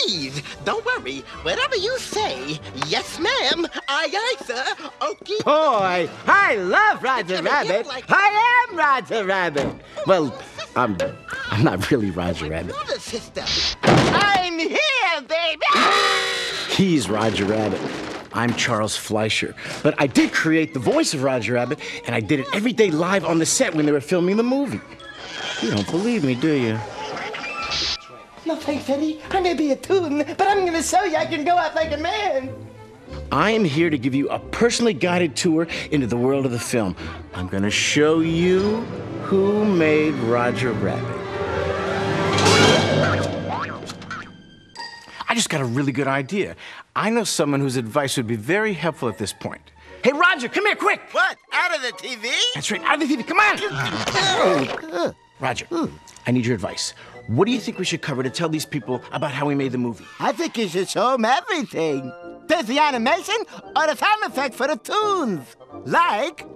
please, don't worry. Whatever you say, yes, ma'am. Aye, sir. Okay. Boy, I love Roger Rabbit. I am Roger Rabbit. Well, I'm not really Roger Rabbit. I'm here, baby. He's Roger Rabbit. I'm Charles Fleischer. But I did create the voice of Roger Rabbit, and I did it every day live on the set when they were filming the movie. You don't believe me, do you? No thanks, Eddie. I may be a toon, but I'm gonna show you I can go out like a man. I am here to give you a personally guided tour into the world of the film. I'm gonna show you who made Roger Rabbit. I just got a really good idea. I know someone whose advice would be very helpful at this point. Hey, Roger, come here, quick! What? Out of the TV? That's right, out of the TV, come on! Roger, I need your advice. What do you think we should cover to tell these people about how we made the movie? I think you should show them everything. There's the animation or the sound effect for the tunes. Like...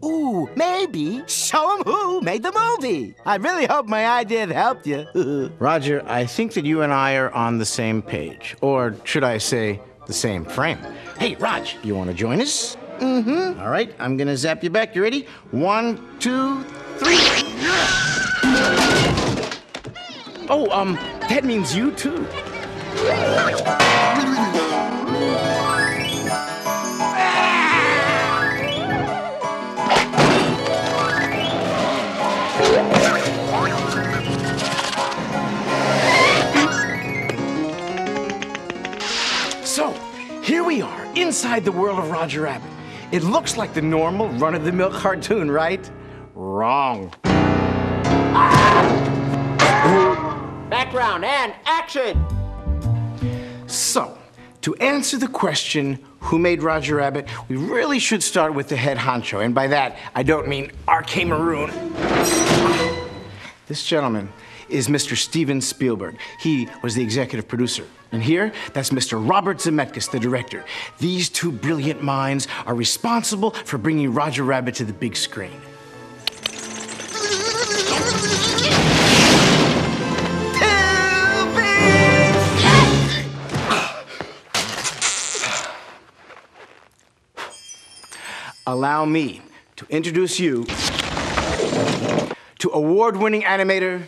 Ooh, maybe show them who made the movie. I really hope my idea helped you. Roger, I think that you and I are on the same page. Or should I say, the same frame. Hey, Raj, you want to join us? Mm-hmm. All right, I'm gonna zap you back. You ready? 1, 2, 3. Oh, that means you too. So, here we are, inside the world of Roger Rabbit. It looks like the normal, run-of-the-mill cartoon, right? Wrong. Background and action! So, to answer the question, who made Roger Rabbit, we really should start with the head honcho. And by that, I don't mean R.K. Maroon. This gentleman is Mr. Steven Spielberg. He was the executive producer. And here, that's Mr. Robert Zemeckis, the director. These two brilliant minds are responsible for bringing Roger Rabbit to the big screen. Allow me to introduce you to award-winning animator,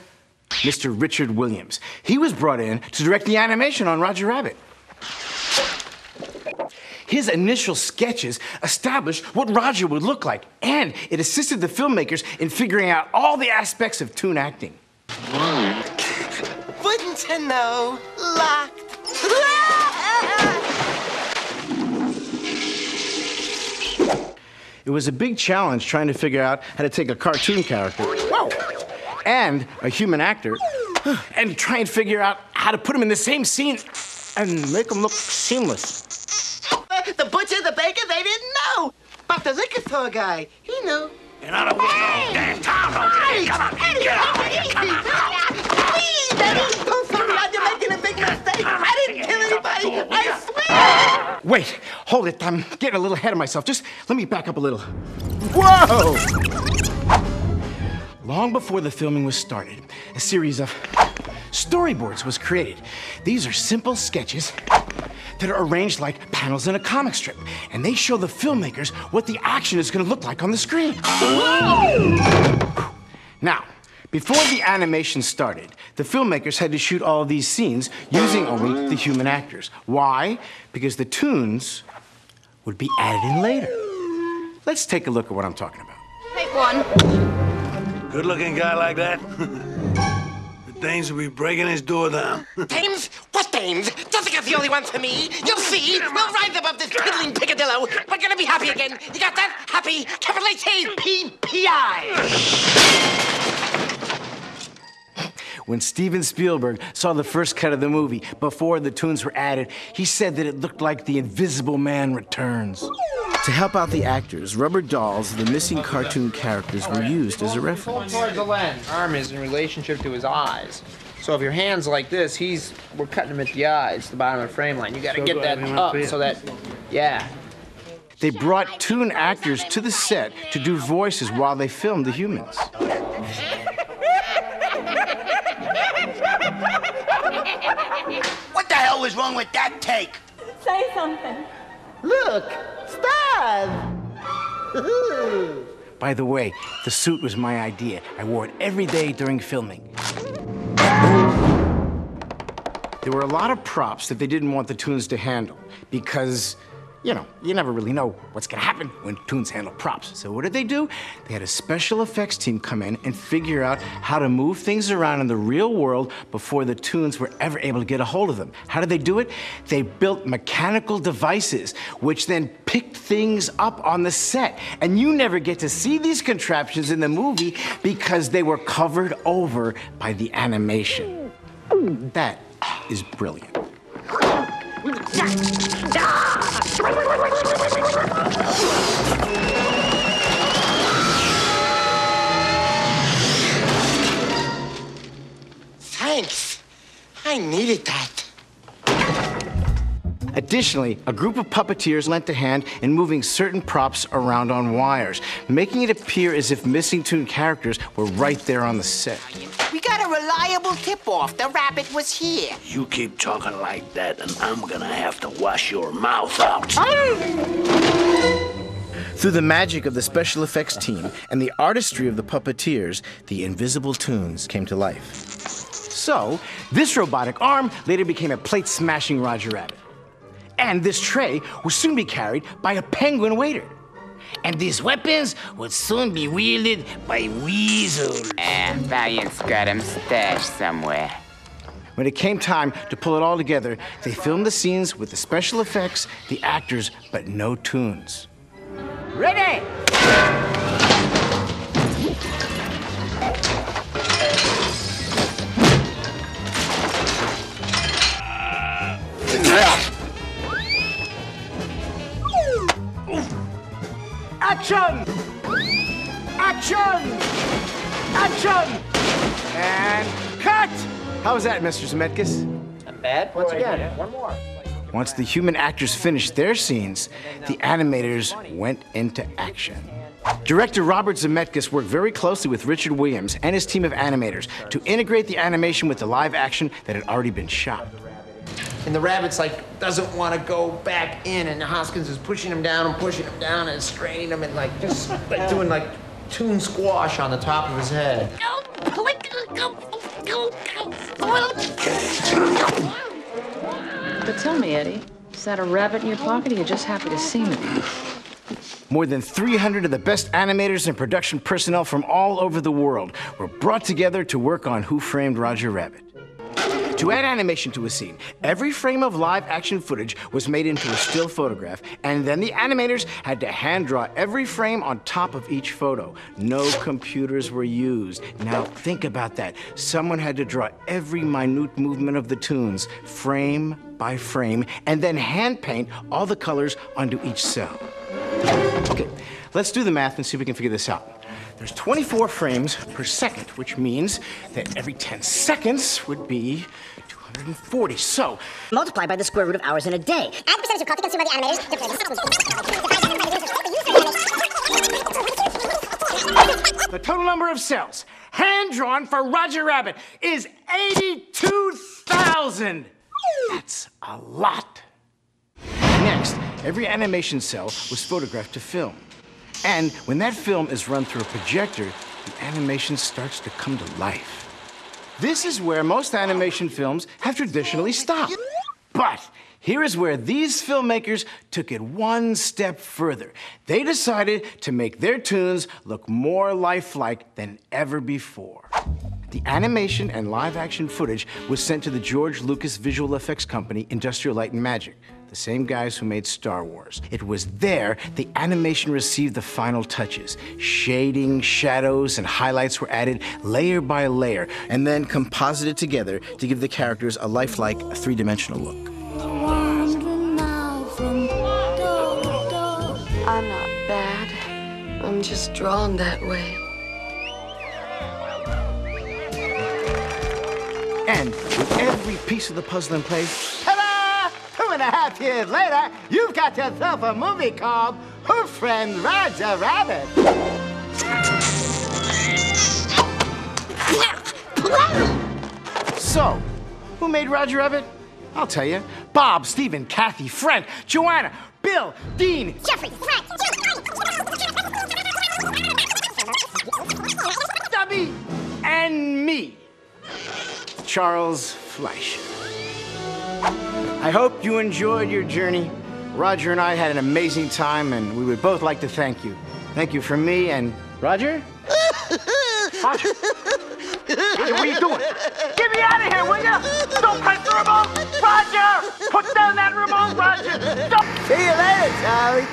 Mr. Richard Williams. He was brought in to direct the animation on Roger Rabbit. His initial sketches established what Roger would look like, and it assisted the filmmakers in figuring out all the aspects of toon acting. Wouldn't you know? Locked. It was a big challenge trying to figure out how to take a cartoon character and a human actor and try and figure out how to put them in the same scene and make them look seamless. The butcher, the baker, they didn't know. But the liquor store guy, he knew. And I don't want no damn time, don't you? Come on, get out of here, come on. Please, Eddie, don't tell me you're making a big mistake. I didn't kill anybody, I swear. Wait, hold it. I'm getting a little ahead of myself. Just let me back up a little. Whoa! Long before the filming was started, a series of storyboards was created. These are simple sketches that are arranged like panels in a comic strip, and they show the filmmakers what the action is going to look like on the screen. Now, before the animation started, the filmmakers had to shoot all of these scenes using only the human actors. Why? Because the tunes would be added in later. Let's take a look at what I'm talking about. Take one. Good-looking guy like that? The dames will be breaking his door down. Dames? What dames? Jessica's the only one for me. You'll see. We'll rise above this piddling picadillo. We're gonna be happy again. You got that? Happy. Capital H-A-P-P-I. When Steven Spielberg saw the first cut of the movie, before the tunes were added, he said that it looked like The Invisible Man returns. To help out the actors, rubber dolls of the missing cartoon characters were used as a reference. Towards the lens. Arm is in relationship to his eyes. So if your hand's like this, we're cutting him at the eyes, the bottom of the frame line. You gotta get that up so that, yeah. They brought toon actors to the set to do voices while they filmed the humans. hell was wrong with that take? Say something. Look, stars. By the way, the suit was my idea. I wore it every day during filming. There were a lot of props that they didn't want the Toons to handle because, you know, you never really know what's gonna happen when Toons handle props. So what did they do? They had a special effects team come in and figure out how to move things around in the real world before the Toons were ever able to get a hold of them. How did they do it? They built mechanical devices, which then picked things up on the set. And you never get to see these contraptions in the movie because they were covered over by the animation. That is brilliant. Thanks. I needed that. Additionally, a group of puppeteers lent a hand in moving certain props around on wires, making it appear as if missing Toon characters were right there on the set. We got a reliable tip-off. The rabbit was here. You keep talking like that, and I'm gonna have to wash your mouth out. Through the magic of the special effects team and the artistry of the puppeteers, the invisible Toons came to life. So, this robotic arm later became a plate-smashing Roger Rabbit. And this tray would soon be carried by a penguin waiter. And these weapons would soon be wielded by weasels. Valiant's got him stashed somewhere. When it came time to pull it all together, they filmed the scenes with the special effects, the actors, but no Toons. Ready! Action! Action! Action! And cut! How was that, Mr. Zemeckis? Not bad. Once again, one more. Once the human actors finished their scenes, the animators went into action. Director Robert Zemeckis worked very closely with Richard Williams and his team of animators to integrate the animation with the live action that had already been shot. And the rabbit's like, doesn't want to go back in, and Hoskins is pushing him down and straining him and like just like doing like Toon squash on the top of his head. But tell me, Eddie, is that a rabbit in your pocket, or are you just happy to see me? More than 300 of the best animators and production personnel from all over the world were brought together to work on Who Framed Roger Rabbit. To add animation to a scene, every frame of live action footage was made into a still photograph, and then the animators had to hand draw every frame on top of each photo. No computers were used. Now think about that. Someone had to draw every minute movement of the Toons, frame by frame, and then hand paint all the colors onto each cell. Okay, let's do the math and see if we can figure this out. There's 24 frames per second, which means that every 10 seconds would be 240. So, multiply by the square root of hours in a day. Add the percentage of coffee consumed by the animators. The total number of cells hand-drawn for Roger Rabbit is 82,000. That's a lot. Next, every animation cell was photographed to film. And when that film is run through a projector, the animation starts to come to life. This is where most animation films have traditionally stopped. But here is where these filmmakers took it one step further. They decided to make their Toons look more lifelike than ever before. The animation and live-action footage was sent to the George Lucas Visual Effects Company, Industrial Light and Magic, the same guys who made Star Wars. It was there the animation received the final touches. Shading, shadows, and highlights were added layer by layer, and then composited together to give the characters a lifelike, three-dimensional look. I'm not bad. I'm just drawn that way. And with every piece of the puzzle in place, ta-da! 2.5 years later, you've got yourself a movie called Who Framed Roger Rabbit. So, who made Roger Rabbit? I'll tell you. Bob, Stephen, Kathy, Frank, Joanna, Bill, Dean, Jeffrey, Frank, Stubby, and me, Charles Fleischer. I hope you enjoyed your journey. Roger and I had an amazing time, and we would both like to thank you. Thank you from me and Roger? Roger? Roger, what are you doing? Get me out of here, will you? Don't press the remote! Roger! Put down that remote, Roger! Stop! See you later, Charlie.